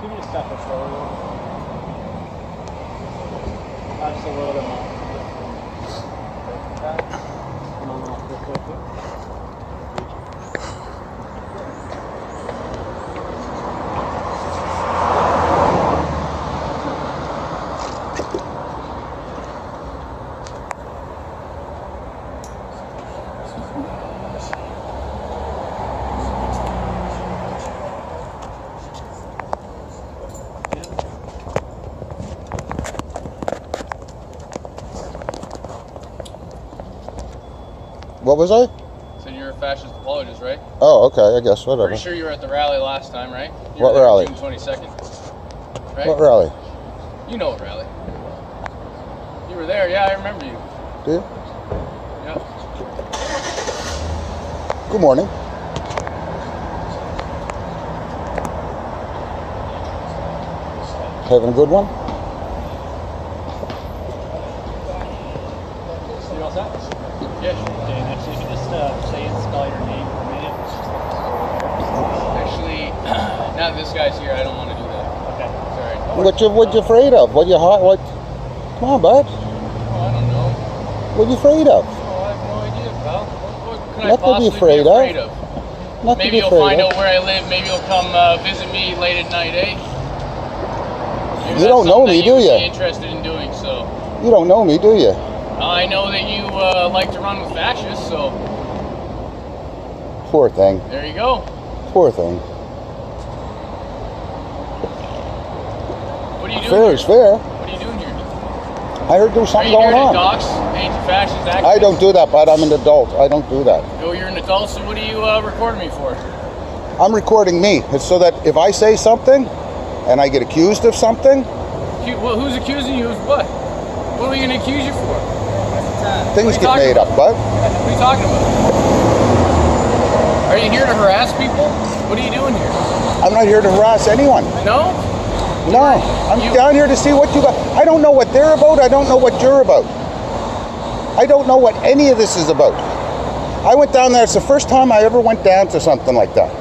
Give me a step or so. Just a little bit more. Come on, What was I? Said you're a fascist apologist, right? Oh, okay, I guess, whatever. Pretty sure you were at the rally last time, right? You What were there rally? June 22nd, right? What rally? You know what rally. You were there, yeah, I remember you. Do you? Yeah. Good morning. Having a good one? You all set? Yeah. Okay, next you can just say and spell your name for me. Actually, now that this guy's here, I don't want to do that. Okay. Sorry. What you afraid of? What you hot? What? Come on, bud. Oh, I don't know. What you afraid of? Oh, I have no idea, pal. What can Not I possibly to be afraid of? Not Maybe to be you'll afraid find of. out where I live. Maybe you'll come visit me late at night, eh? Maybe You don't know me, do you? Be interested in doing so. You don't know me, do you? I know that you like to run with fascists, so Poor thing. there you go. Poor thing. What are you doing Fair here? is fair. What are you doing here? I heard there was Are something you here going to on. dox anti-fascist activists? I don't do that, bud. I'm an adult. I don't do that. Oh, you're an adult, so what are you recording me for? I'm recording me. It's so that if I say something and I get accused of something, Well, who's accusing you of what? What are we going to accuse you for? things What are get you made up, bud. What are you talking about? Are you here to harass people? What are you doing here? I'm not here to harass anyone. No? No, I'm down here to see what you got. I don't know what they're about. I don't know what you're about. I don't know what any of this is about. I went down there. It's the first time I ever went down to something like that.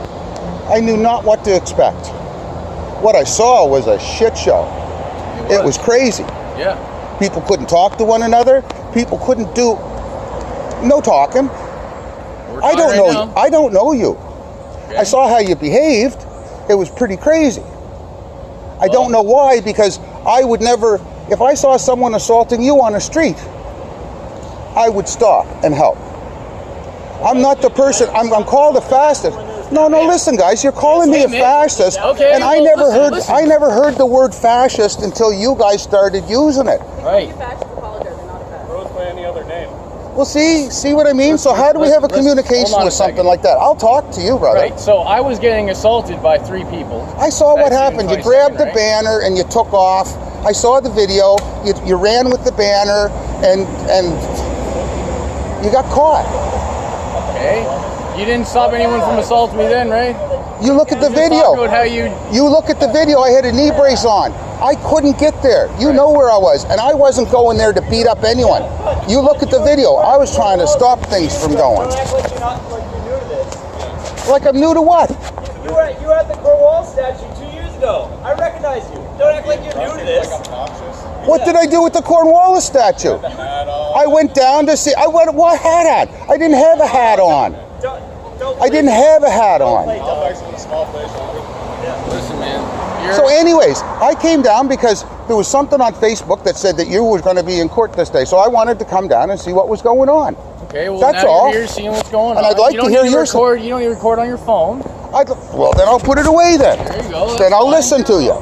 I knew not what to expect. What I saw was a shit show. It was crazy. Yeah. People couldn't talk to one another. People couldn't do no talking. I don't know you. I don't know you. Okay. I saw how you behaved. It was pretty crazy. I don't know why, because I would never, if I saw someone assaulting you on the street, I would stop and help. I'm not the person, I'm called a fascist. No, listen, guys, you're calling me a fascist, Okay, and I never heard the word fascist until you guys started using it. Right. Goes by any other name. Well, see what I mean? So how do we have a communication with something like that? I'll talk to you, brother. Right, so I was getting assaulted by 3 people. I saw what That's happened. You June grabbed 22nd, the right? banner and you took off. I saw the video. You ran with the banner and you got caught. Okay. You didn't stop anyone from assaulting me then, right? You look at the Just talk video. about how you... You look at the video. I had a knee brace on. I couldn't get there. You know where I was, and I wasn't going there to beat up anyone. You look at the video. I was trying to stop things from going. Don't act like you're new to this. Like I'm new to what? You were at the Cornwall statue 2 years ago. I recognize you. Don't act like you're new to this. What did I do with the Cornwallis statue? I went down to see. What hat on? I didn't have a hat on. I didn't have a hat on. Listen, man. So anyways, I came down because there was something on Facebook that said that you were going to be in court this day. So I wanted to come down and see what was going on. Okay, well, That's now all. you're here seeing what's going And on. I'd like to hear your record. You don't need to record on your phone. Well, then I'll put it away then. There you go. Then I'll listen to you.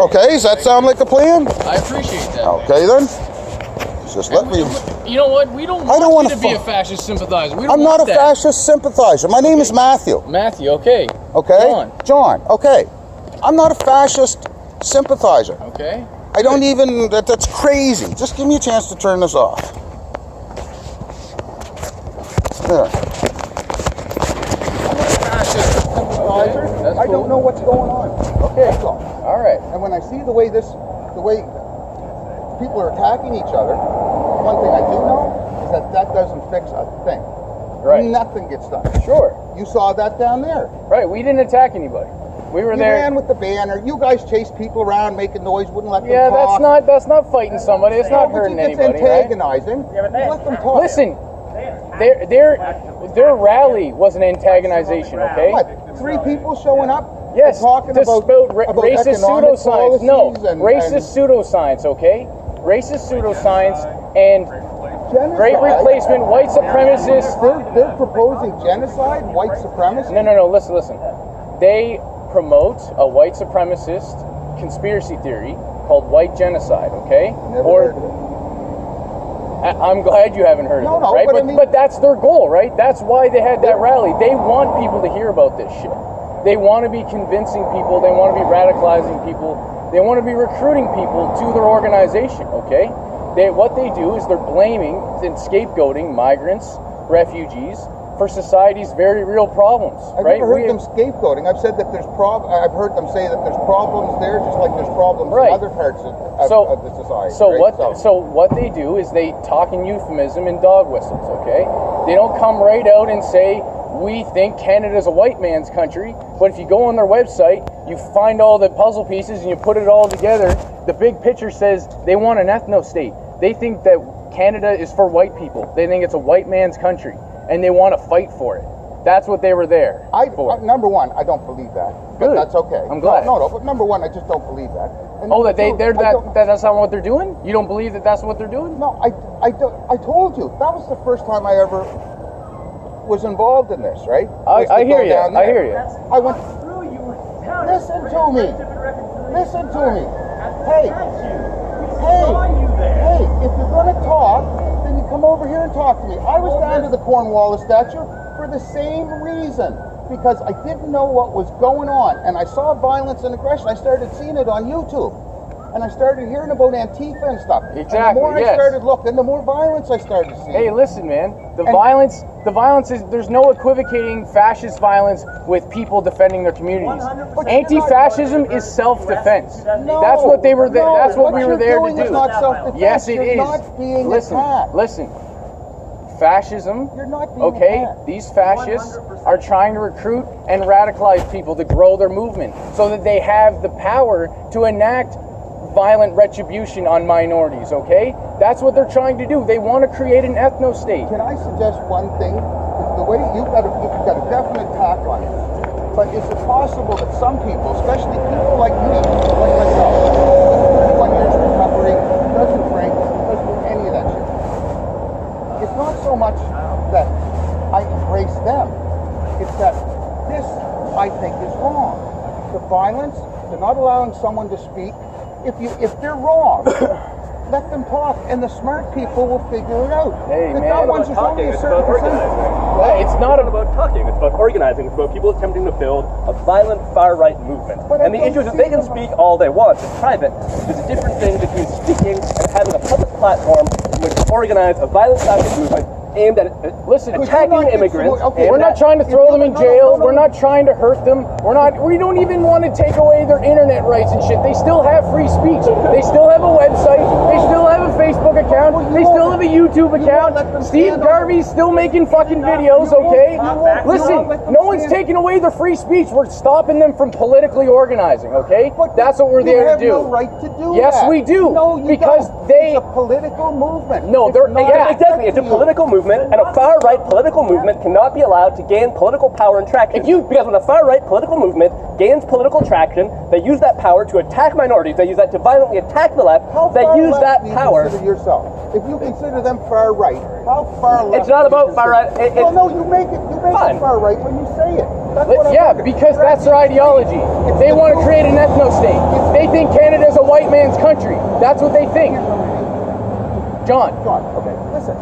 Okay, does that sound like a plan? I appreciate that. Okay then. Just let me. You know what? We don't I don't want want you to be a fascist sympathizer. We don't I'm not a want that. fascist sympathizer. My name is Matthew. Matthew, okay. Okay? John, okay. I'm not a fascist sympathizer. Okay. I don't even, that's crazy. Just give me a chance to turn this off. There. I'm not a fascist sympathizer. That's I cool. don't know what's going on. Okay, that's all. All right. And when I see the way people are attacking each other, one thing I do know is that doesn't fix a thing. Right. Nothing gets done. Sure. You saw that down there. Right. We didn't attack anybody. We were you there. ran with the banner. You guys chased people around, making noise, wouldn't let them Yeah, talk. that's not fighting somebody. It's not hurting anybody, It's right? antagonizing. Let them talk. Listen, their rally was an antagonization, okay? What? 3 people showing up? Yes, talking to about racist economic pseudoscience. No, policies and racist pseudoscience, okay? Racist pseudoscience and genocide. great replacement, white supremacists. They're proposing genocide, white supremacy. No. Listen. They promote a white supremacist conspiracy theory called white genocide, okay? Never heard of it. I'm glad you haven't heard of it, right? But that's their goal, right? That's why they had that rally. They want people to hear about this shit. They want to be convincing people. They want to be radicalizing people. They want to be recruiting people to their organization, okay? What they do is they're blaming and scapegoating migrants, refugees, for society's very real problems, I've right? never heard them scapegoating. I've said that I've heard them say that there's problems there, just like there's problems in other parts of the society. So what they do is they talk in euphemism and dog whistles, okay? They don't come right out and say, we think Canada's a white man's country, but if you go on their website, you find all the puzzle pieces and you put it all together, the big picture says they want an ethnostate. They think that Canada is for white people. They think it's a white man's country, and they want to fight for it. That's what they were there for. Number one, I don't believe that. But Good. that's okay. I'm glad. No, but number one, I just don't believe that. And Oh, that number two, that's not what they're doing? You don't believe that that's what they're doing? No, I don't. I told you that was the first time I ever was involved in this, right? I hear you. I hear you. I went. Listen to me. Listen to me. Hey, if you're going to talk, then you come over here and talk to me. I was down to the Cornwallis statue for the same reason, because I didn't know what was going on, and I saw violence and aggression. I started seeing it on YouTube, and I started hearing about Antifa and stuff. Exactly. And the more I started looking, the more violence I started seeing. Hey, listen, man. The violence is, there's no equivocating fascist violence with people defending their communities. 100%. Anti-fascism is self-defense. No, that's what they were there. no, that's what we were there to What you're doing is do. not self-defense. Yes, it You're is. not being attacked. Listen. Fascism. You're not being Okay, attacked. these fascists 100%. are trying to recruit and radicalize people to grow their movement so that they have the power to enact violent retribution on minorities, okay? That's what they're trying to do. They want to create an ethnostate. Can I suggest one thing? The way you've got a definite tack on it, but is it possible that some people, especially people like me, like myself, 31 years recovering, doesn't drink, doesn't do any of that shit. It's not so much that I embrace them. It's that this, I think, is wrong. The violence, the not allowing someone to speak. If they're wrong, let them talk, and the smart people will figure it out. Hey, the man. dumb ones, there's only a certain percentage. It's not about talking, it's about organizing, it's about people attempting to build a violent far-right movement. But And the issue is that they can speak all they want in private. There's a different thing between speaking and having a public platform in which to organize a violent fascist movement aimed at attacking immigrants. We're not trying to throw them in jail. We're not trying to hurt them. We don't even want to take away their internet rights and shit. They still have free speech. They still have a website. They still have a Facebook account. They still have a YouTube account. Steve Garvey's still making fucking videos, okay? Listen, no one's taking away their free speech. We're stopping them from politically organizing, okay? That's what we're there to do. You have no right to do Yes, that. we do. No, you because don't. they. It's a political movement. No, they're Exactly, it's a political movement, and a far-right political movement cannot be allowed to gain political power and traction. Because when a far-right political movement gains political traction, they use that power to attack minorities. They use that to violently attack the left. They use that power. Consider yourself. If you consider them far right, how far left? It's not about far right. Well, no, you make it far right when you say it. That's what I'm wondering. Because that's their ideology. They want to create an ethnostate. They think Canada's a white man's country. That's what they think. John, okay, listen.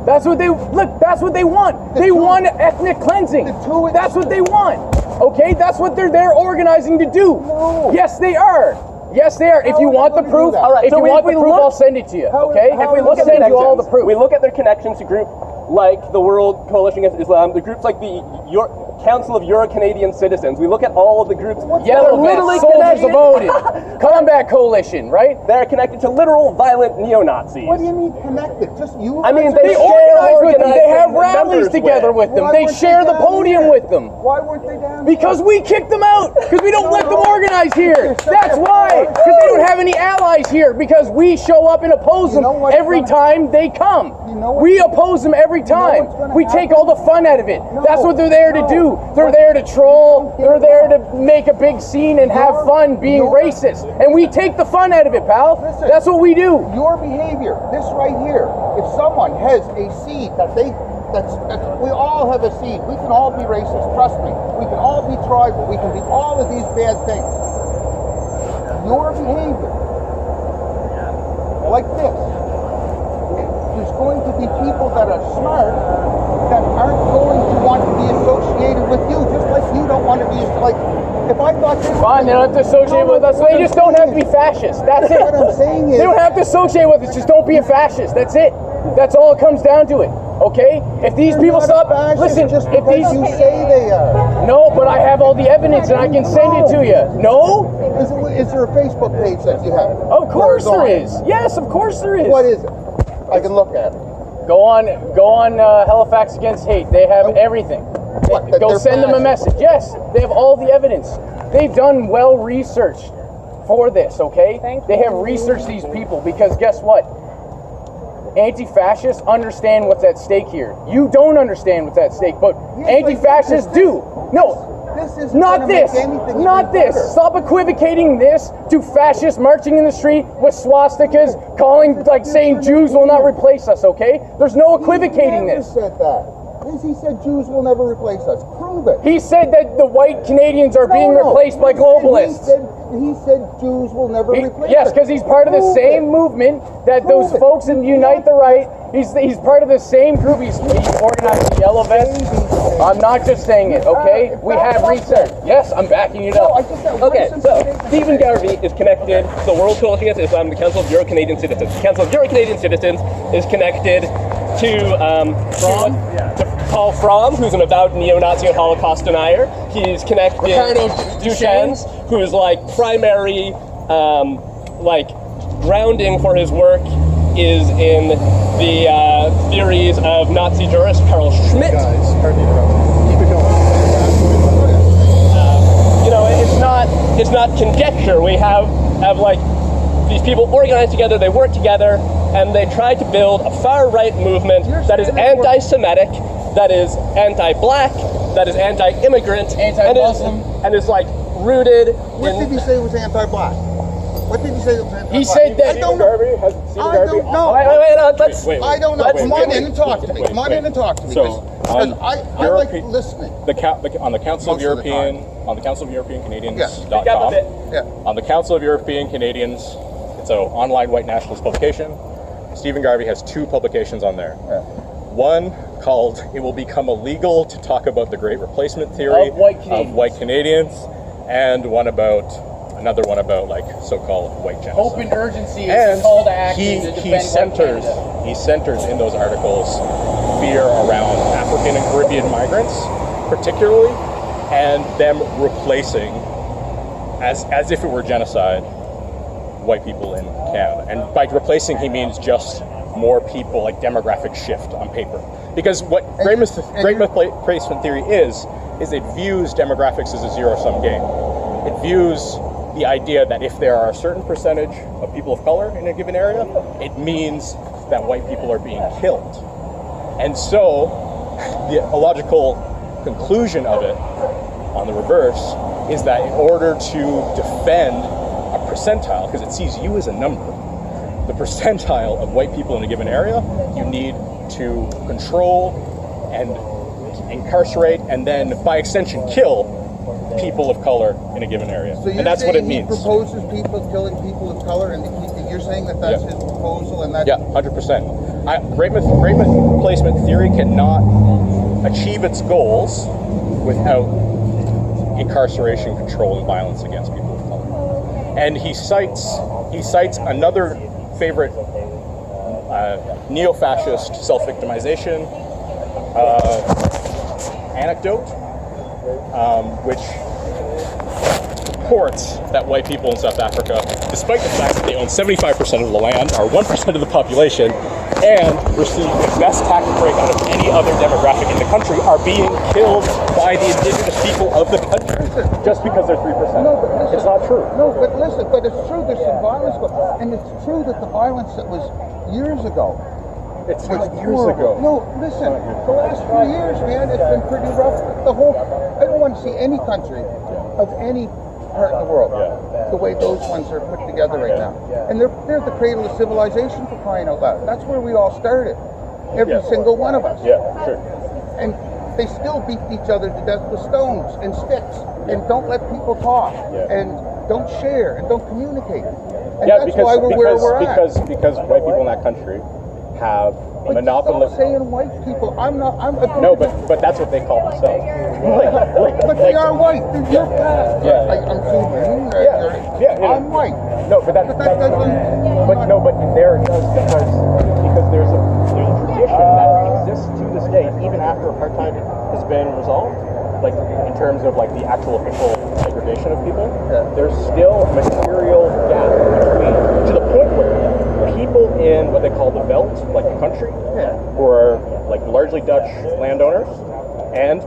That's what they want. They want ethnic cleansing. That's what they want. Okay, that's what they're organizing to do. No. Yes, they are. Yes, they are. If you want the proof, All right, if you want the proof, I'll send it to you. Okay? If we look at send you all the connections, proof. we look at their connections to groups like the World Coalition Against Islam, the groups like the Council of Euro-Canadian Citizens. We look at all of the groups. Yellow that are literally Vests, Soldiers connected. of Odin, Combat Coalition, right? They're connected to literal violent neo-Nazis. What do you mean connected? Just you. I mean, They share organize with them. They have organized rallies members together with them. They share the podium with them. Why weren't they down? Because we kicked them out. Because we don't let them organize here. That's why. Because they don't have any allies here. Because we show up and oppose them every time they come. We oppose them every time. We take all the fun out of it. That's what they're there to do. They're there to troll. They're there to make a big scene and have fun being racist. And we take the fun out of it, pal. That's what we do. Your behavior, this right here, if someone has a seed that's we all have a seed. We can all be racist, trust me. We can all be tribal. We can be all of these bad things. Your behavior, like this, there's going to be people that are smart that aren't going to want to be associated with you, just like you don't want to be, like, if I thought this... Fine, they don't have to associate with us. They just don't have to be fascists. That's it. What I'm saying is... They don't have to associate with us. Just don't be a fascist. That's it. That's all it comes down to it. Okay? If these people stop... Listen, just if because these... you say they are. No, but I have all the evidence and I can send it to you. No? Is there a Facebook page that you have? Of course there is. Yes, of course there is. What is it? I can look at it. Go on Halifax Against Hate. They have everything. What, that Go they're send them a fascist? message. Yes, they have all the evidence. They've done well researched for this, okay? They have researched these people because guess what? Anti-fascists understand what's at stake here. You don't understand what's at stake, but anti-fascists do. No, This is not this. Not this. Stop equivocating this to fascists marching in the street with swastikas, calling, like saying Jews will not replace us, okay? There's no equivocating He never this. said that. He said Jews will never replace us. Prove it. He said that the white Canadians are being replaced by globalists. He said Jews will never replace us. Yes, because he's part of the same movement that those folks in Unite the Right. He's part of the same group. He's organized the Yellow Vests. I'm not just saying it, okay? We have research. Yes, I'm backing it up. Okay, so Stephen Garvey is connected to the World Coalition Against Islam, the Council of Euro-Canadian Citizens. The Council of Euro-Canadian Citizens is connected to Paul Fromm, who's an avowed neo-Nazi and Holocaust denier. He's connected Ricardo to Duchesne's, who's like primary grounding for his work is in the theories of Nazi jurist Carl Schmitt. Guys, pardon the interruption. Keep it going. It's not conjecture. We have like these people organized together, they work together, and they try to build a far-right movement that is anti-Semitic, that is anti-black, that is anti-immigrant, Anti-Muslim. and is like rooted What in... did he say was anti-black? What did he say was anti-black? He said that- I don't know. I don't know. Wait, I don't know. Let's- Come on in and talk to me. Come on in and talk to me. So, Because I like listening. On the Council of Most of the time. European, on the Council of European Canadians Yes. .com, Yeah. on the Council of European Canadians, it's an online white nationalist publication. Stephen Garvey has two publications on there. Yeah. One called "It Will Become Illegal to Talk About the Great Replacement Theory Of white Canadians." and another one about like so-called white genocide. Hope and urgency is And a call to action to defend white he centers in those articles fear around African and Caribbean migrants, particularly, and them replacing, as if it were genocide, white people in Canada. And by replacing, he means just more people, like demographic shift on paper. Because what great replacement theory is it views demographics as a zero-sum game. It views the idea that if there are a certain percentage of people of color in a given area, it means that white people are being killed. And so, the logical conclusion of it, on the reverse, is that in order to defend a percentile, because it sees you as a number, the percentile of white people in a given area, you need to control and incarcerate and then, by extension, kill people of color in a given area. So and that's what it means. He proposes people killing people of color, and you're saying that that's his proposal, and that's... Yeah, 100%. Great replacement theory cannot achieve its goals without incarceration, control, and violence against people of color. And he cites another favorite neo-fascist self-victimization anecdote, which purports that white people in South Africa, despite the fact that they own 75% of the land, are 1% of the population, and receive the best tax break out of any other demographic in the country, are being killed by the indigenous people of the country just because they're 3%. No, but listen, it's not true. No, but listen, but it's true. There's some violence, and it's true that the violence that was years ago. It's was years horrible. ago. No, listen. The last few years, man, it's been pretty rough. The whole. I don't want to see any country of any part of the world the way those ones are put together right now. And they're the cradle of civilization, for crying out loud. That's where we all started. Every single one of us. Yeah, sure. And they still beat each other to death with stones and sticks, and don't let people talk, and don't share, and don't communicate. And that's why we're where we're at. Because white people in that country have a monopoly. Stop saying white people. I'm not. No, but that's what they call themselves. But they are white. You're black. I'm Cuban. I'm white. No, but that's but there it does because there's a tradition that exists to this day, even after apartheid has been resolved. Like in terms of like the actual official segregation of people, there's still a material gap between, to the point where people in what they call the Veld, like the country, who are like largely Dutch landowners, and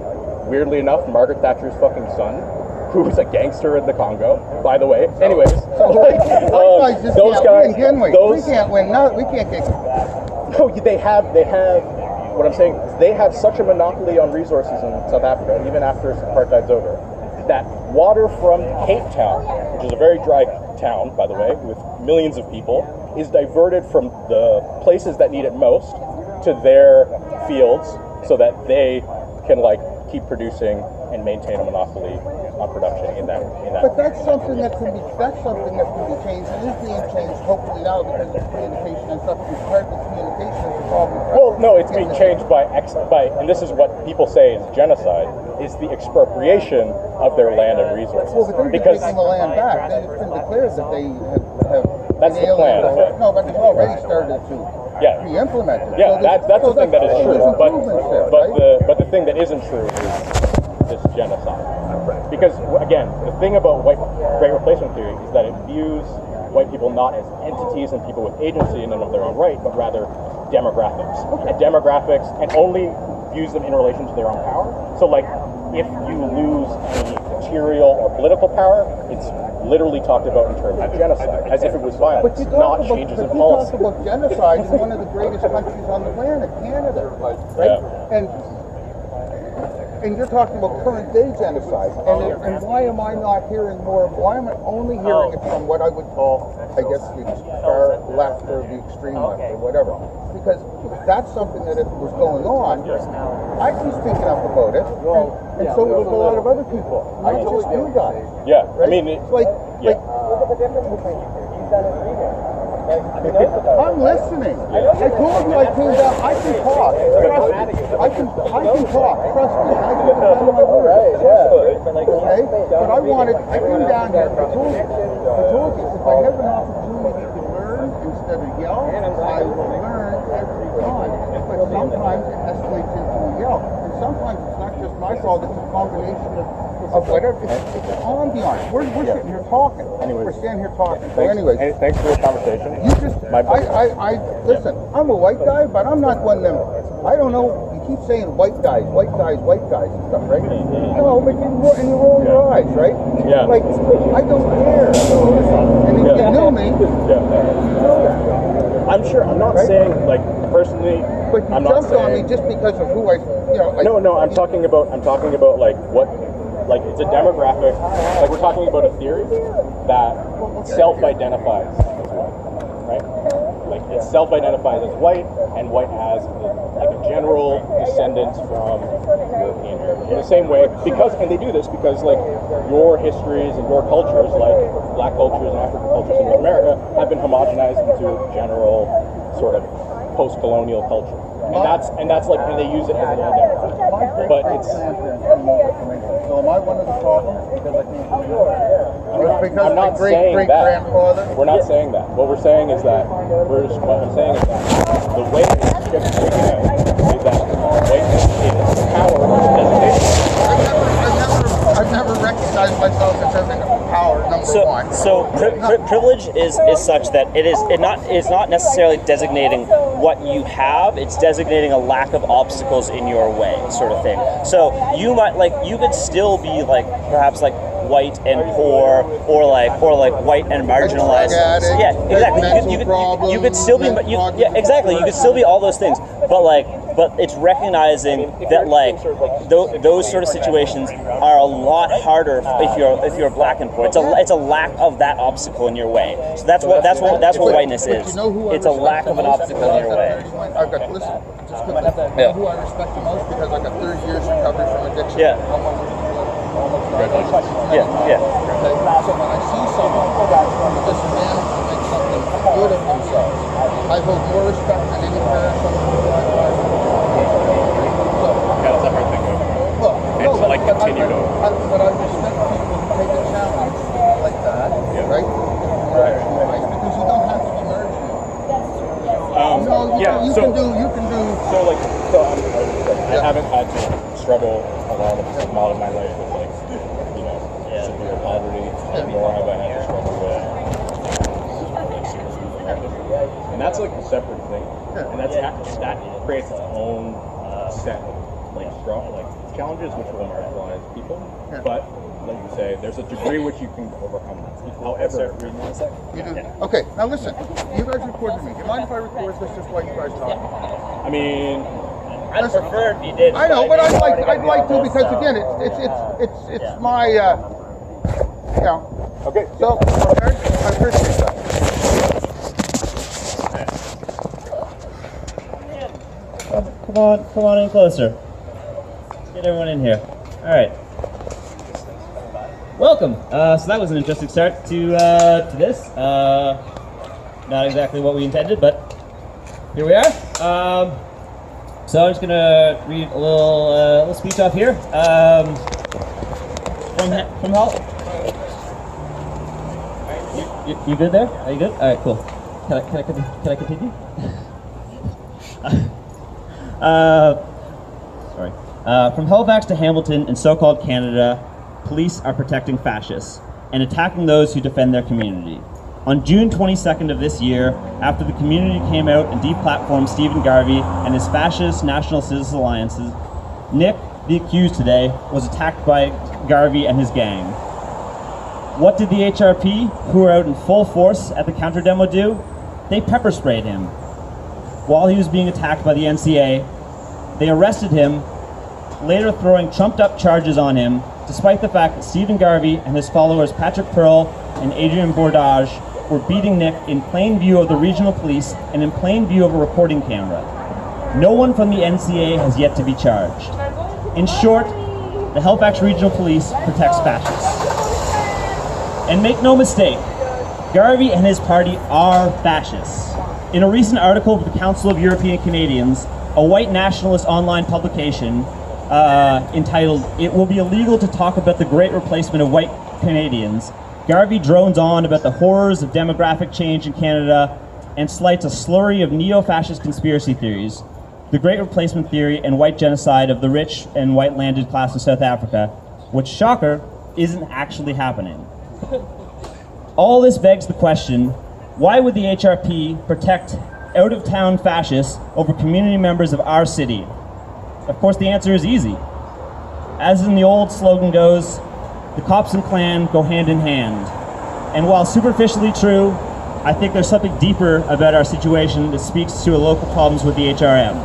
weirdly enough, Margaret Thatcher's fucking son, who's a gangster in the Congo, by the way. Anyways, those guys, we can't win. No, we can't get. No, they have. What I'm saying is they have such a monopoly on resources in South Africa, even after apartheid's over, that water from Cape Town, which is a very dry town, by the way, with millions of people, is diverted from the places that need it most to their fields so that they can like keep producing and maintain a monopoly on production in that. But that's something that can be changed, and is being changed hopefully now because of communication and stuff. Because part of the communication is the problem. Well, no, it's being changed by and this is what people say is genocide, is the expropriation of their land and resources. Well, but they're taking the land back. It's been declared that they have that's the plan. No, but it's already started to be implemented. Yeah, so that's the thing that is true. But the thing that isn't true is this genocide. Because again, the thing about great replacement theory is that it views white people not as entities and people with agency in and of their own right, but rather demographics. And demographics, and only views them in relation to their own power. So like, if you lose any material or political power, it's literally talked about in terms of genocide, as if it was violence, not changes in policy. You talk about genocide in one of the greatest countries on the planet, Canada, right? And you're talking about current day genocide, and why am I not hearing more? Why am I only hearing it from what I would call, I guess, the far left or the extreme left or whatever? Because that's something that if it was going on, I'd be speaking up about it, and so would a lot of other people, not just you guys. Yeah, right? I mean, it's like. I'm listening. I told you I came down. I can talk. Trust me. I can talk. Trust me. I can defend my word. Okay? But I came down here. I told you, if I have an opportunity to learn instead of yell, I will learn every time. But sometimes it escalates into a yell. And sometimes it's not just my fault, it's a combination of whatever. It's an ambiance. We're sitting here talking. We're standing here talking. So anyways. Thanks for the conversation. You just, listen, I'm a white guy, but I'm not one of them. I don't know, you keep saying white guys and stuff, right? No, but you roll your eyes, right? Yeah. Like, I don't care. And if you knew me, you know that. I'm sure, I'm not saying, like, personally, but you jumped on me just because of who No, I'm talking about, like, what, like, it's a demographic, like, we're talking about a theory that self-identifies as white, right? Like, it self-identifies as white, and white as, like, a general descendant from European heritage. In the same way, and they do this because, like, your histories and your cultures, like black cultures and African cultures in North America, have been homogenized into general sort of post-colonial culture. And that's like, and they use it as an identifier. But it's... So am I one of the problems? Because I can't Because I'm not my saying that. great-great-grandfather. We're not saying that. What we're saying is that what I'm saying is that the way that this ship is taken out is that whiteness is power designation. I've never recognized myself as having power. Number one. So privilege is such that it's not necessarily designating what you have. It's designating a lack of obstacles in your way, sort of thing. So you could still be perhaps white and poor, or white and marginalized. Yeah, exactly. You could still be. Exactly. You could still be all those things. But it's recognizing that those sort of situations are a lot harder if you're black and poor. It's a lack of that obstacle in your way. So that's what whiteness is. It's a lack of an obstacle in your way. I've got listen. Just quickly. Who I respect the most because I got 30 years recovery from addiction. Yeah. Yeah. Okay. So when I see someone who just managed to make something good of themselves, I hold more respect than any parent That's a hard thing to continue to. But I respect people who take a challenge like that, right? Because you don't have to be merged. You can do. I haven't had to struggle a lot of my life with severe poverty, nor have I had to struggle with and that's a separate thing, and that creates its own set of challenges which will marginalize people. But like you say, there's a degree which you can overcome that. However, You do. Okay, now listen. You guys recorded me. Do you mind if I record this just while you guys talk? I mean, I'd prefer if you did. I know, but I'd like to because again, it's my Okay. So I appreciate that. Come on in closer. Get everyone in here. All right. Welcome. So that was an interesting start to this. Not exactly what we intended, but here we are. So I'm just gonna read a little speech off here. From Hal. You good there? Are you good? All right, cool. Can I continue? Sorry. From Halifax to Hamilton in so-called Canada, police are protecting fascists and attacking those who defend their community. On June 22nd of this year, after the community came out and deplatformed Stephen Garvey and his fascist National Citizens Alliances, Nick, the accused today, was attacked by Garvey and his gang. What did the HRP, who were out in full force at the counter-demo, do? They pepper sprayed him. While he was being attacked by the NCA, they arrested him, later throwing trumped-up charges on him, despite the fact that Stephen Garvey and his followers Patrick Pearl and Adrian Bordage were beating Nick in plain view of the regional police and in plain view of a recording camera. No one from the NCA has yet to be charged. In short, the Halifax Regional Police protects fascists. And make no mistake, Garvey and his party are fascists. In a recent article of the Council of European Canadians, a white nationalist online publication entitled "It Will Be Illegal to Talk About the Great Replacement of White Canadians," Garvey drones on about the horrors of demographic change in Canada and slights a slurry of neo-fascist conspiracy theories, the Great Replacement theory and white genocide of the rich and white landed class of South Africa, which, shocker, isn't actually happening. All this begs the question, why would the HRP protect out-of-town fascists over community members of our city? Of course, the answer is easy. As in the old slogan goes, the cops and Klan go hand in hand. And while superficially true, I think there's something deeper about our situation that speaks to local problems with the HRM.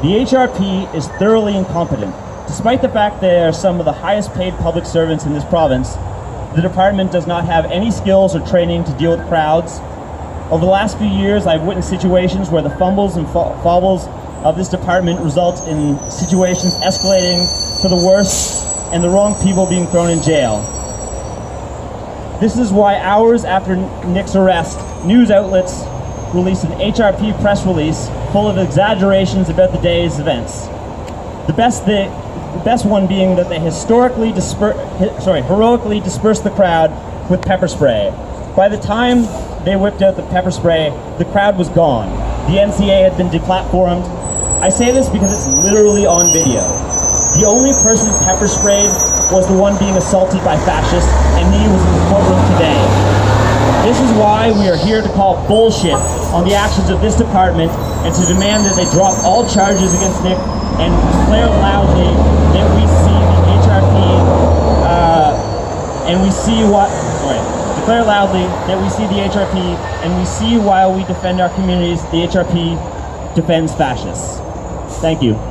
The HRP is thoroughly incompetent. Despite the fact they are some of the highest paid public servants in this province, the department does not have any skills or training to deal with crowds. Over the last few years, I've witnessed situations where the fumbles and fobbles of this department result in situations escalating for the worse and the wrong people being thrown in jail. This is why hours after Nick's arrest, news outlets released an HRP press release full of exaggerations about the day's events. The best best one being that they heroically dispersed the crowd with pepper spray. By the time they whipped out the pepper spray, the crowd was gone. The NCA had been deplatformed. I say this because it's literally on video. The only person pepper sprayed was the one being assaulted by fascists, and he was in the courtroom today. This is why we are here to call bullshit on the actions of this department and to demand that they drop all charges against Nick and declare loudly that we see the HRP declare loudly that we see the HRP and we see while we defend our communities, the HRP defends fascists. Thank you.